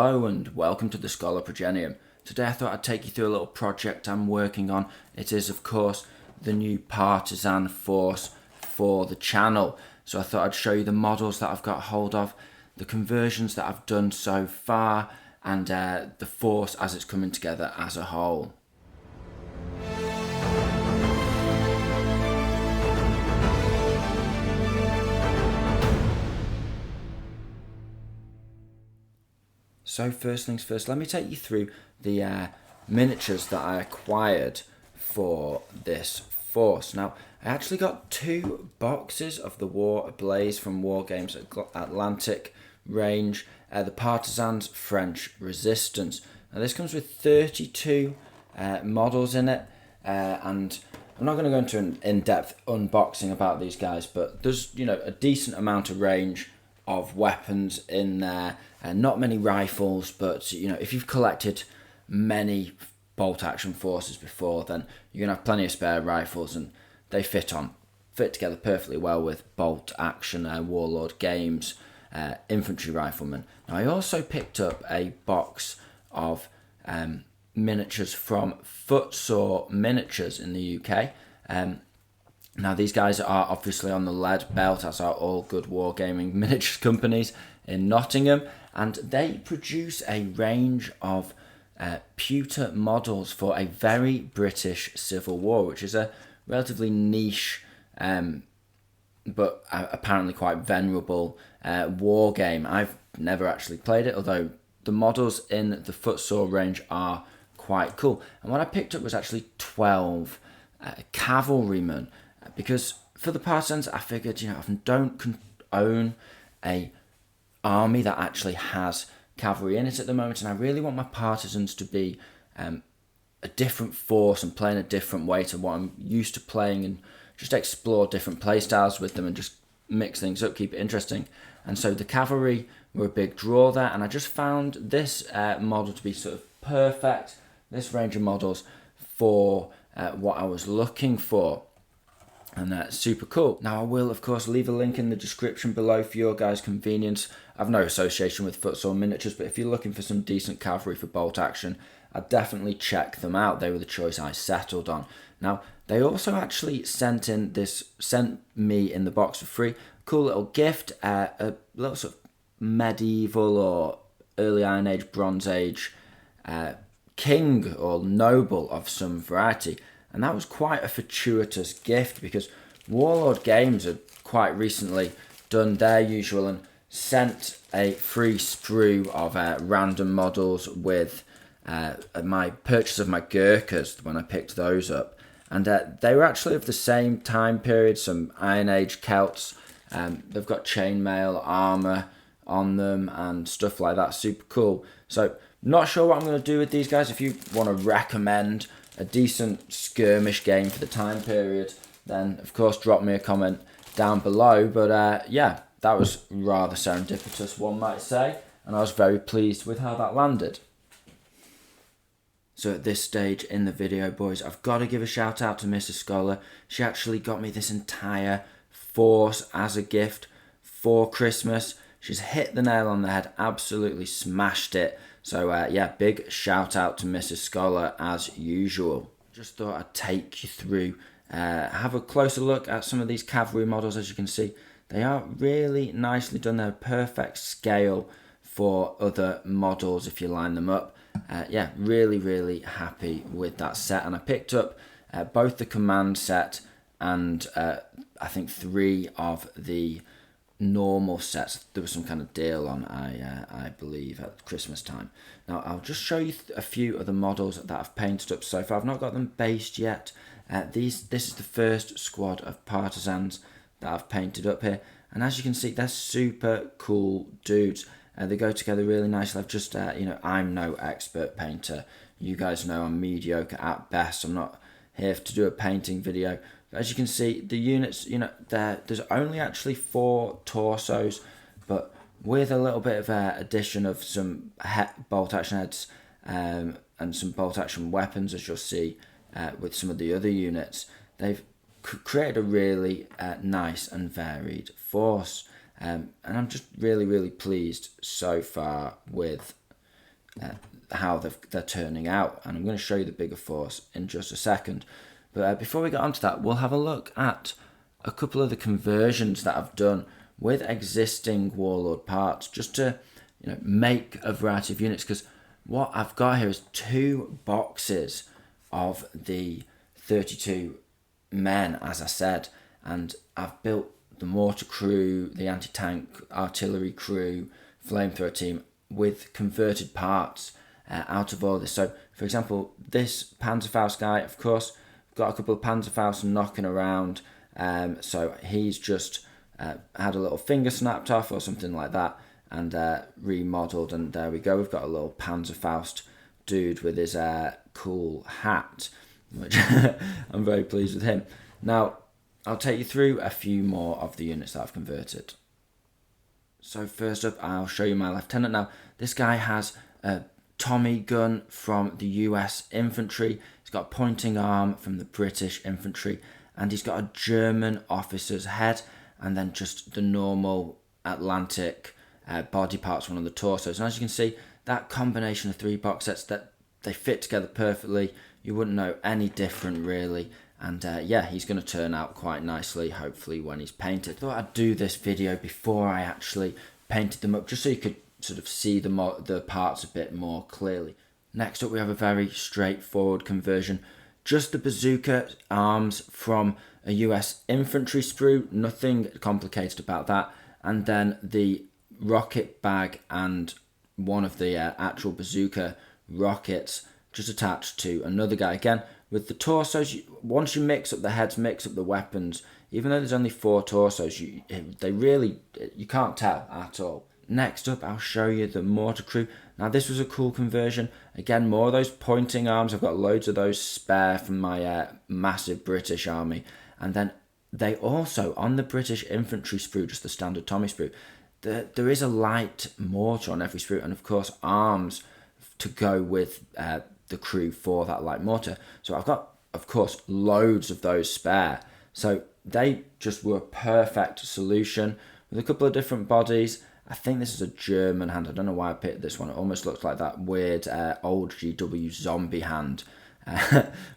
Hello and welcome to the Scholar Progenium. Today I thought I'd take you through a little project I'm working on. It is of course the new Partisan force for the channel. So I thought I'd show you the models that I've got hold of, the conversions that I've done so far, and the force as it's coming together as a whole. So first things first, let me take you through the miniatures that I acquired for this force. Now, I actually got 2 boxes of the War Ablaze from War Games Atlantic range, the Partisans French Resistance. Now this comes with 32 models in it, and I'm not going to go into an in-depth unboxing about these guys, but there's a decent amount of range of weapons in there, and not many rifles, but if you've collected many bolt action forces before, then you're gonna have plenty of spare rifles, and they fit together perfectly well with bolt action Warlord Games infantry riflemen. Now I also picked up a box of miniatures from Footsore Miniatures in the UK. Now these guys are obviously on the lead belt, as are all good wargaming miniatures companies in Nottingham, and they produce a range of pewter models for a very British Civil War, which is a relatively niche but apparently quite venerable war game. I've never actually played it, although the models in the Footsore range are quite cool. And what I picked up was actually 12 cavalrymen, because for the Partisans I figured I don't own a army that actually has cavalry in it at the moment, and I really want my Partisans to be a different force and play in a different way to what I'm used to playing, and just explore different play styles with them and just mix things up, keep it interesting. And so the cavalry were a big draw there, and I just found this model to be sort of perfect, this range of models for what I was looking for. And that's super cool. Now I will of course leave a link in the description below for your guys' convenience. I've no association with Footsore Miniatures, but if you're looking for some decent cavalry for bolt action, I'd definitely check them out. They were the choice I settled on. Now they also actually sent me in the box for free, cool little gift, a little sort of medieval or early Iron Age, Bronze Age king or noble of some variety. And that was quite a fortuitous gift, because Warlord Games had quite recently done their usual and sent a free sprue of random models with my purchase of my Gurkhas when I picked those up. And they were actually of the same time period, some Iron Age Celts. They've got chainmail armour on them and stuff like that, super cool. So not sure what I'm going to do with these guys. If you want to recommend a decent skirmish game for the time period, then of course drop me a comment down below. But yeah, that was rather serendipitous, one might say, and I was very pleased with how that landed. So at this stage in the video, boys, I've got to give a shout out to Mrs. Scholar. She actually got me this entire force as a gift for Christmas. She's hit the nail on the head, absolutely smashed it. So yeah, big shout out to Mrs. Scholar as usual. Just thought I'd take you through, have a closer look at some of these cavalry models. As you can see, they are really nicely done. They're perfect scale for other models if you line them up. Yeah, really happy with that set. And I picked up both the command set and I think 3 of the normal sets. There was some kind of deal on, I believe, at Christmas time. Now I'll just show you a few of the models that I've painted up so far. I've not got them based yet. This is the first squad of Partisans that I've painted up here, and as you can see, they're super cool dudes. They go together really nicely. I've just I'm no expert painter. You guys know I'm mediocre at best. I'm not here to do a painting video. As you can see, the units, there's only actually 4 torsos, but with a little bit of addition of some bolt action heads and some bolt action weapons, as you'll see with some of the other units, they've created a really nice and varied force. And I'm just really pleased so far with how they're turning out. And I'm going to show you the bigger force in just a second. But before we get onto that, we'll have a look at a couple of the conversions that I've done with existing Warlord parts, just to make a variety of units. Because what I've got here is 2 boxes of the 32 men, as I said, and I've built the mortar crew, the anti-tank artillery crew, flamethrower team with converted parts out of all this. So, for example, this Panzerfaust guy, of course, got a couple of Panzerfausts knocking around, so he's just had a little finger snapped off or something like that, and remodeled, and there we go. We've got a little Panzerfaust dude with his cool hat, which I'm very pleased with him. Now, I'll take you through a few more of the units that I've converted. So first up, I'll show you my lieutenant. Now, this guy has a Tommy gun from the US infantry. He's got a pointing arm from the British infantry, and he's got a German officer's head, and then just the normal Atlantic body parts, one on the torsos. And as you can see, that combination of 3 box sets, that they fit together perfectly. You wouldn't know any different, really. And yeah, he's going to turn out quite nicely, hopefully, when he's painted. I thought I'd do this video before I actually painted them up, just so you could sort of see the parts a bit more clearly. Next up, we have a very straightforward conversion. Just the bazooka arms from a US infantry sprue, nothing complicated about that. And then the rocket bag and one of the actual bazooka rockets just attached to another guy. Again, with the torsos, once you mix up the heads, mix up the weapons, even though there's only 4 torsos, you can't tell at all. Next up, I'll show you the mortar crew. Now, this was a cool conversion. Again, more of those pointing arms. I've got loads of those spare from my massive British army. And then they also, on the British infantry sprue, just the standard Tommy sprue, there is a light mortar on every sprue, and of course arms to go with the crew for that light mortar. So I've got, of course, loads of those spare. So they just were a perfect solution with a couple of different bodies. I think this is a German hand. I don't know why I picked this one. It almost looks like that weird old GW zombie hand.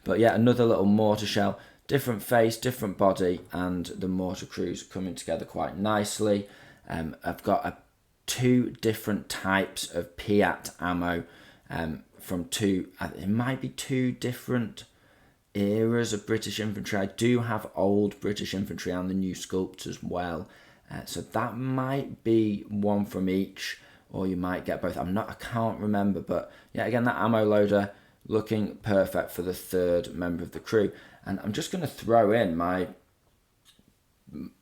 But yeah, another little mortar shell. Different face, different body, and the mortar crew's coming together quite nicely. I've got 2 different types of Piat ammo from 2, it might be 2 different eras of British infantry. I do have old British infantry and the new sculpts as well. So that might be one from each, or you might get both. I can't remember, but yeah, again, that ammo loader looking perfect for the 3rd member of the crew. And I'm just going to throw in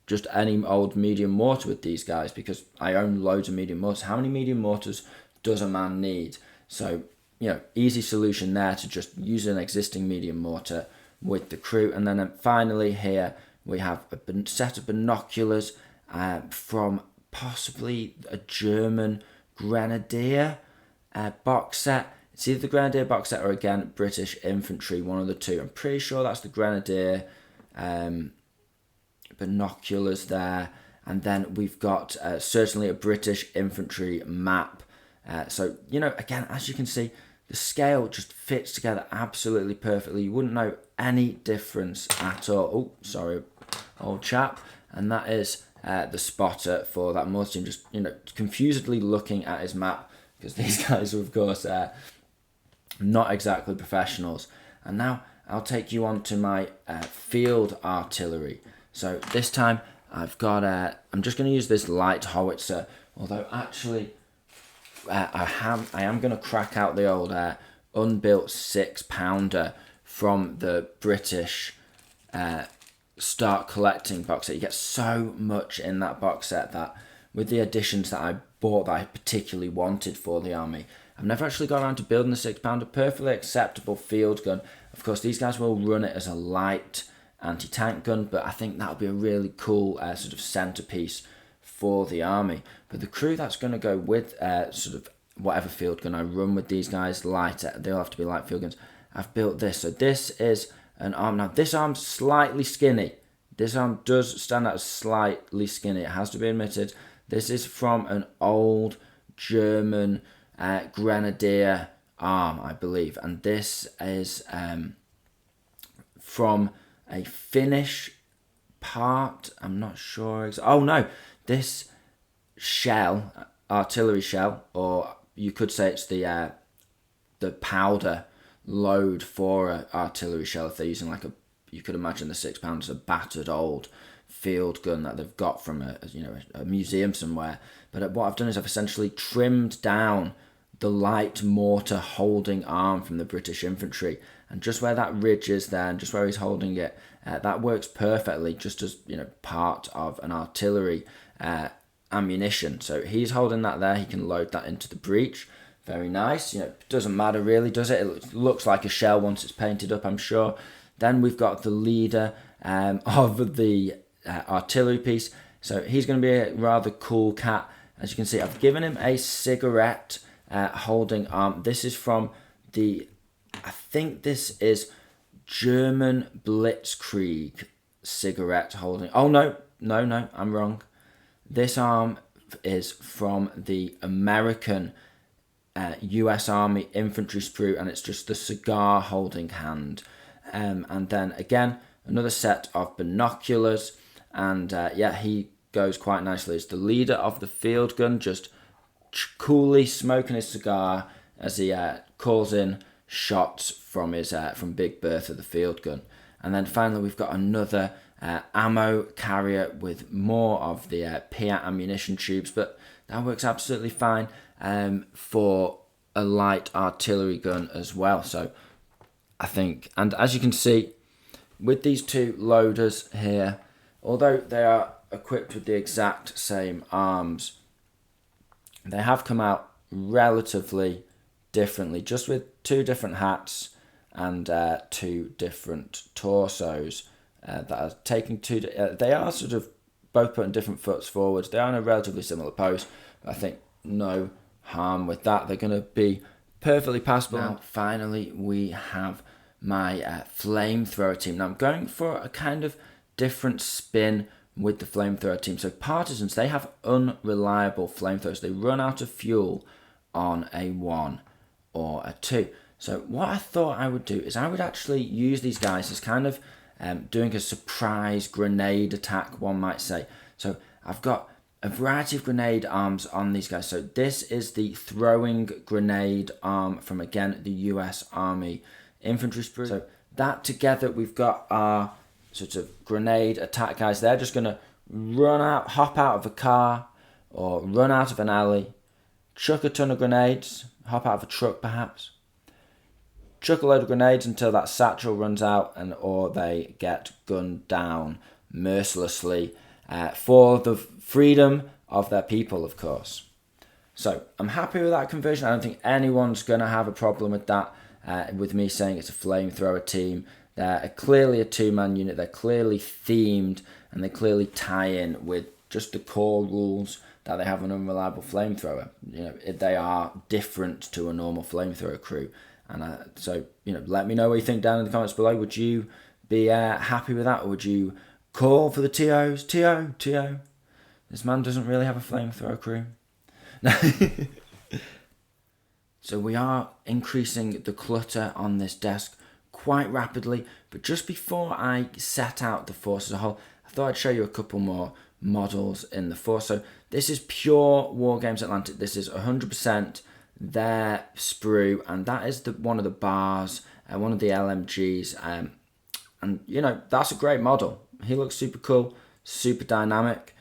just any old medium mortar with these guys, because I own loads of medium mortars. How many medium mortars does a man need? So, easy solution there to just use an existing medium mortar with the crew. And then finally here we have a set of binoculars from possibly a German Grenadier box set. It's either the Grenadier box set or, again, British infantry, one of the 2. I'm pretty sure that's the Grenadier binoculars there. And then we've got certainly a British infantry map. So, again, as you can see, the scale just fits together absolutely perfectly. You wouldn't know any difference at all. Oh, sorry, old chap. And that is the spotter for that mortar team, just, confusedly looking at his map, because these guys are, of course, not exactly professionals. And now I'll take you on to my field artillery. So this time I've got, I'm just going to use this light howitzer, although actually I am going to crack out the old unbuilt 6-pounder from the British Start Collecting box set. You get so much in that box set that with the additions that I bought that I particularly wanted for the army, I've never actually got around to building the 6-pounder. Perfectly acceptable field gun. Of course, these guys will run it as a light anti-tank gun, but I think that'll be a really cool sort of centerpiece for the army. But the crew that's going to go with sort of whatever field gun I run with these guys, lighter, they'll have to be light field guns. I've built this. So this is an arm. Now, this arm's slightly skinny. This arm does stand out as slightly skinny. It has to be admitted. This is from an old German Grenadier arm, I believe. And this is from a Finnish part. I'm not sure. Oh no, this shell, artillery shell, or you could say it's the powder load for an artillery shell. If they're using like you could imagine the 6 pounds, a battered old field gun that they've got from a museum somewhere. But what I've done is I've essentially trimmed down the light mortar holding arm from the British infantry, and just where that ridge is there, and just where he's holding it, that works perfectly, just as part of an artillery ammunition. So he's holding that there. He can load that into the breech. Very nice. Doesn't matter really, does it? It looks like a shell once it's painted up, I'm sure. Then we've got the leader of the artillery piece. So he's going to be a rather cool cat. As you can see, I've given him a cigarette holding arm. This is from I think this is German Blitzkrieg cigarette holding. Oh, no, I'm wrong. This arm is from the American US Army infantry sprue, and it's just the cigar holding hand. And then again, another set of binoculars, and he goes quite nicely. It's the leader of the field gun, just coolly smoking his cigar as he calls in shots from his from Big Bertha, the field gun. And then finally we've got another ammo carrier with more of the Piat ammunition tubes, but that works absolutely fine for a light artillery gun as well. So I think, and as you can see with these two loaders here, although they are equipped with the exact same arms, they have come out relatively differently, just with two different hats and two different torsos that are taking they are sort of both putting different foots forwards. They are in a relatively similar pose, but I think no harm with that. They're going to be perfectly passable. Now, finally, we have my flamethrower team. Now, I'm going for a kind of different spin with the flamethrower team. So Partisans, they have unreliable flamethrowers. They run out of fuel on a 1 or a 2. So what I thought I would do is I would actually use these guys as kind of doing a surprise grenade attack, one might say. So I've got a variety of grenade arms on these guys. So this is the throwing grenade arm from, again, the US Army infantry sprue. So that together, we've got our sort of grenade attack guys. They're just going to hop out of a car or run out of an alley, chuck a ton of grenades, hop out of a truck perhaps, chuck a load of grenades until that satchel runs out, or they get gunned down mercilessly for the freedom of their people, of course. So I'm happy with that conversion. I don't think anyone's going to have a problem with that, with me saying it's a flamethrower team. They're clearly a two-man unit. They're clearly themed, and they clearly tie in with just the core rules that they have an unreliable flamethrower. They are different to a normal flamethrower crew. And so, let me know what you think down in the comments below. Would you be happy with that, or would you call for the TOs? TO. This man doesn't really have a flamethrower crew. So we are increasing the clutter on this desk quite rapidly, but just before I set out the force as a whole, I thought I'd show you a couple more models in the force. So this is pure Wargames Atlantic. This is 100% their sprue, and that is one of the bars, one of the LMGs, and that's a great model. He looks super cool, super dynamic.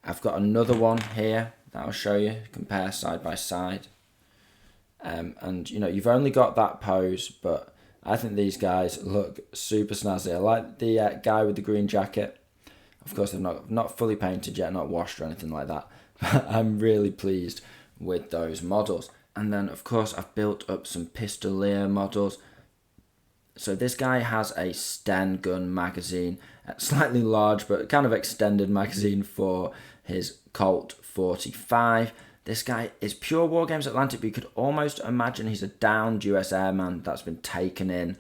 I've got another one here that I'll show you, compare side by side, and you've only got that pose, but I think these guys look super snazzy. I like the guy with the green jacket. Of course, they're not fully painted yet, not washed or anything like that, but I'm really pleased with those models. And then, of course, I've built up some pistolier models. So this guy has a Sten gun magazine, slightly large but kind of extended magazine for his Colt 45. This guy is pure Wargames Atlantic, but you could almost imagine he's a downed US airman that's been taken in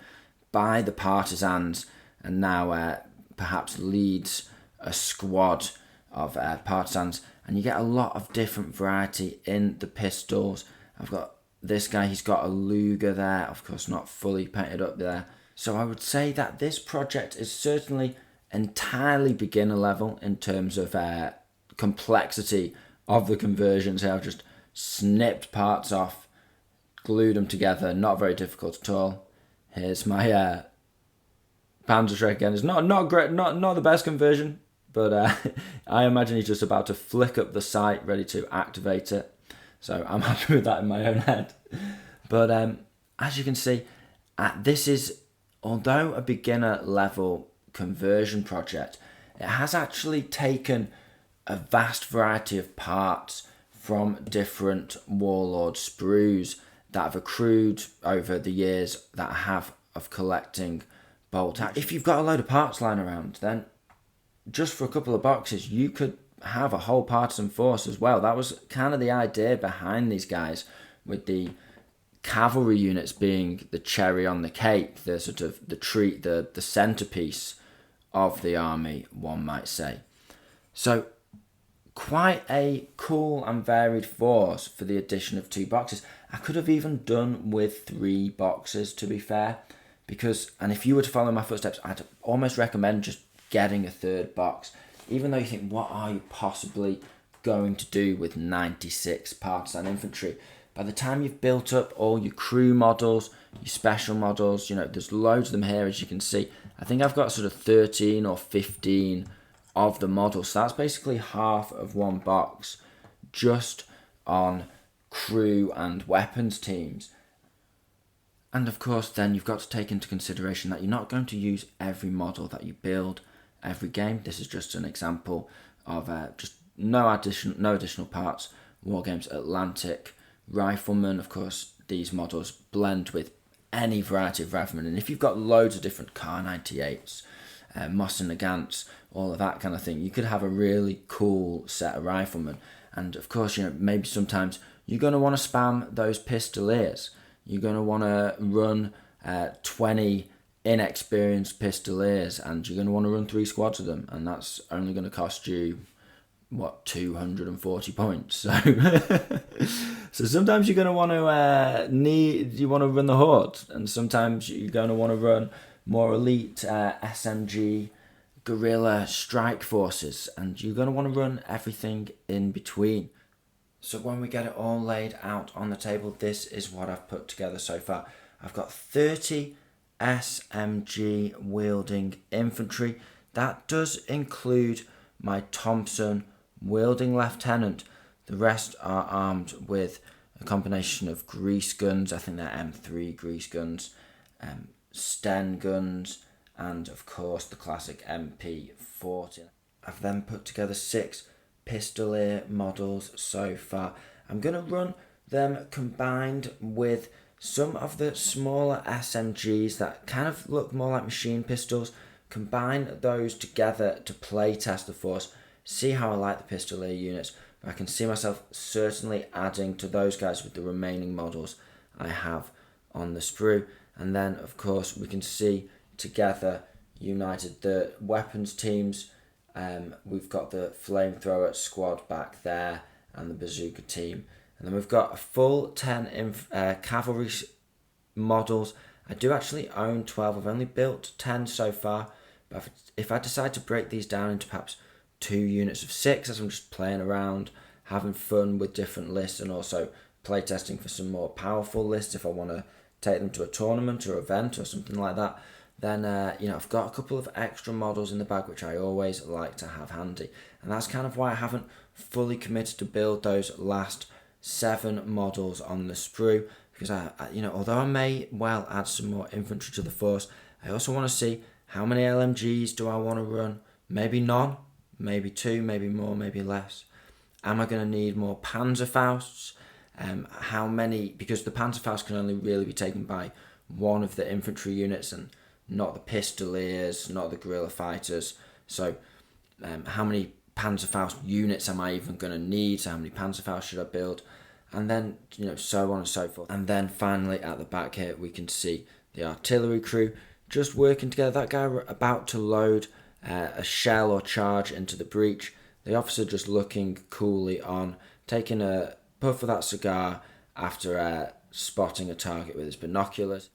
by the Partisans and now perhaps leads a squad of Partisans. And you get a lot of different variety in the pistols. I've got this guy, he's got a Luger there, of course not fully painted up there. So I would say that this project is certainly entirely beginner level in terms of complexity of the conversions here. I've just snipped parts off, glued them together, not very difficult at all. Here's my Panzerschreck again. It's not great, not the best conversion, but I imagine he's just about to flick up the sight, ready to activate it. So I'm happy with that in my own head. But as you can see, this is, although a beginner level conversion project, it has actually taken a vast variety of parts from different Warlord sprues that have accrued over the years that I have of collecting bolt action. If you've got a load of parts lying around, then just for a couple of boxes, you could have a whole partisan force as well. That was kind of the idea behind these guys, with the cavalry units being the cherry on the cake, the sort of the treat, the centerpiece of the army, one might say. So quite a cool and varied force for the addition of 2 boxes. I could have even done with 3 boxes, to be fair, because, and if you were to follow my footsteps, I'd almost recommend just getting a 3rd box, even though you think, what are you possibly going to do with 96 partisan infantry? By the time you've built up all your crew models, your special models, there's loads of them here, as you can see. I think I've got sort of 13 or 15 of the models. So that's basically half of one box just on crew and weapons teams. And of course, then you've got to take into consideration that you're not going to use every model that you build every game. This is just an example of just no additional parts. Wargames Atlantic Rifleman, of course, these models blend with any variety of riflemen. And if you've got loads of different Kar 98s, Moss and Nagants, all of that kind of thing, you could have a really cool set of riflemen. And of course, maybe sometimes you're going to want to spam those pistoliers. You're going to want to run 20 inexperienced pistoliers, and you're going to want to run 3 squads of them, and that's only going to cost you 240 points. So sometimes you're going to want to run the Horde, and sometimes you're going to want to run more elite SMG guerrilla strike forces, and you're going to want to run everything in between. So when we get it all laid out on the table, this is what I've put together so far. I've got 30 SMG wielding infantry. That does include my Thompson wielding lieutenant. The rest are armed with a combination of grease guns. I think they're M3 grease guns, Sten guns, and of course the classic MP40. I've then put together 6 pistolier models so far. I'm going to run them combined with some of the smaller SMGs that kind of look more like machine pistols. Combine those together to play test the force, see how I like the pistolier units. I can see myself certainly adding to those guys with the remaining models I have on the sprue. And then of course we can see together united the weapons teams. We've got the flamethrower squad back there and the bazooka team, and then we've got a full 10 cavalry models. I do actually own 12. I've only built 10 so far, but if I decide to break these down into perhaps 2 units of 6, as I'm just playing around, having fun with different lists, and also playtesting for some more powerful lists if I want to take them to a tournament or event or something like that, then I've got a couple of extra models in the bag which I always like to have handy. And that's kind of why I haven't fully committed to build those last 7 models on the sprue, because I although I may well add some more infantry to the force, I also want to see how many LMGs do I want to run. Maybe none, maybe 2, maybe more, maybe less. Am I going to need more Panzerfausts? How many? Because the Panzerfaust can only really be taken by one of the infantry units, and not the pistoliers, not the guerrilla fighters. So how many Panzerfaust units am I even going to need? So how many Panzerfaust should I build? And then, so on and so forth. And then finally at the back here, we can see the artillery crew just working together. That guy about to load a shell or charge into the breach. The officer just looking coolly on, taking a puff of that cigar after spotting a target with his binoculars.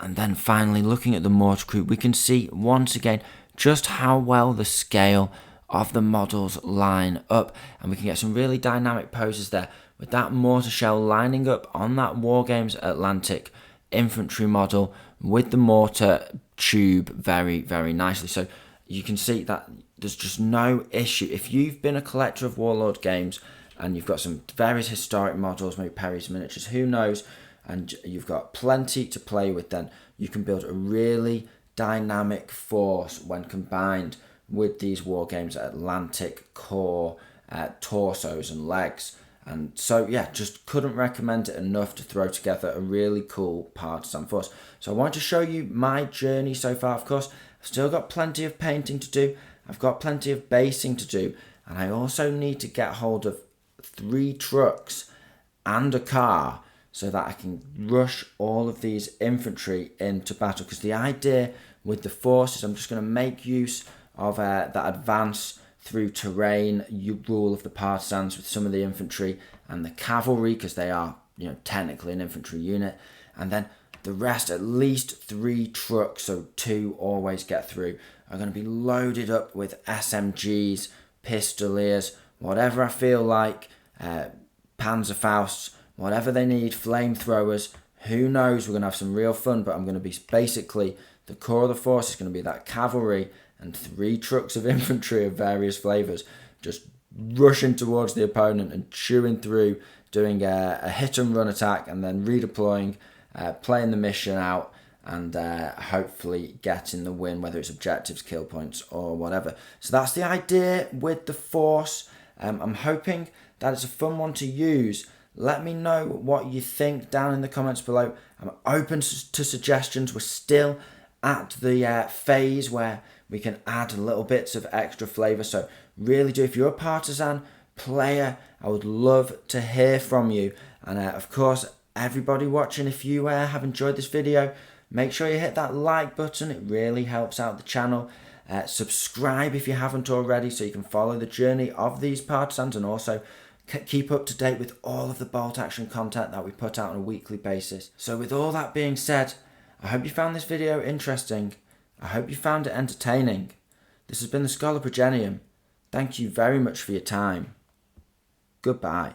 And then finally, looking at the mortar crew, we can see once again just how well the scale of the models line up, and we can get some really dynamic poses there with that mortar shell lining up on that Wargames Atlantic infantry model with the mortar tube very, very nicely. So you can see that there's just no issue. If you've been a collector of Warlord games and you've got some various historic models, maybe Perry's miniatures, who knows, and you've got plenty to play with, then you can build a really dynamic force when combined with these Wargames Atlantic core torsos and legs. And so, yeah, just couldn't recommend it enough to throw together a really cool partisan force. So I want to show you my journey so far. Of course, I've still got plenty of painting to do. I've got plenty of basing to do. And I also need to get hold of 3 trucks and a car so that I can rush all of these infantry into battle. Because the idea with the forces, I'm just going to make use of that advance through terrain rule of the Partisans with some of the infantry and the cavalry, because they are, technically an infantry unit. And then the rest, at least 3 trucks, so 2 always get through, are going to be loaded up with SMGs, pistoliers, whatever I feel like, Panzerfausts, whatever they need, flamethrowers. Who knows? We're going to have some real fun, but I'm going to be basically, the core of the force is going to be that cavalry and 3 trucks of infantry of various flavours, just rushing towards the opponent and chewing through, doing a hit and run attack, and then redeploying, playing the mission out, and hopefully getting the win, whether it's objectives, kill points, or whatever. So that's the idea with the force. I'm hoping that it's a fun one to use. Let me know what you think down in the comments below. I'm open to suggestions. We're still at the phase where we can add little bits of extra flavour. So really do, if you're a Partisan player, I would love to hear from you. And of course, everybody watching, if you have enjoyed this video, make sure you hit that like button. It really helps out the channel. Subscribe if you haven't already, so you can follow the journey of these Partisans, and also keep up to date with all of the bolt action content that we put out on a weekly basis. So with all that being said, I hope you found this video interesting. I hope you found it entertaining. This has been the Scholar Progenium. Thank you very much for your time. Goodbye.